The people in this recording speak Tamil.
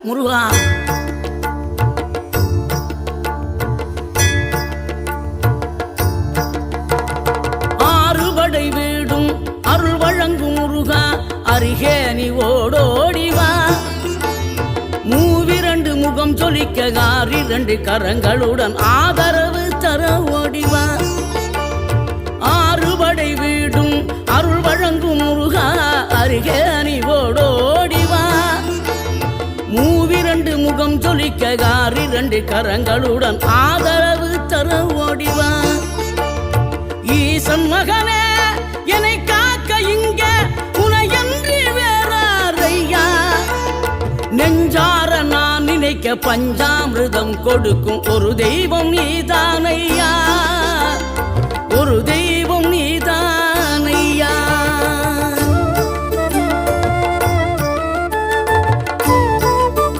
முருகா ஆறுபடை வீடும் அருள் வழங்கும் முருகா அருகே நீ ஓடோடிவா. மூவிரண்டு முகம் சொலிக்க ஆறிரண்டு கரங்களுடன் ஆதரவு தர ஓடிவா. ஆறுபடை வீடும் அருள் வழங்கும் முருகா அருகே நீ ஓடோடிவா. மூவிரண்டு முகம் சொலிக்க ஆறிரண்டு கரங்களுடன் ஆதரவு தர ஓடிவா. ஈசன் மகனே என்னை காக்க இங்க உனையன்றி வேறாரையா. நெஞ்சார நான் நினைக்க பஞ்சாமிர்தம் கொடுக்கும் ஒரு தெய்வம் நீதானையா. ஒரு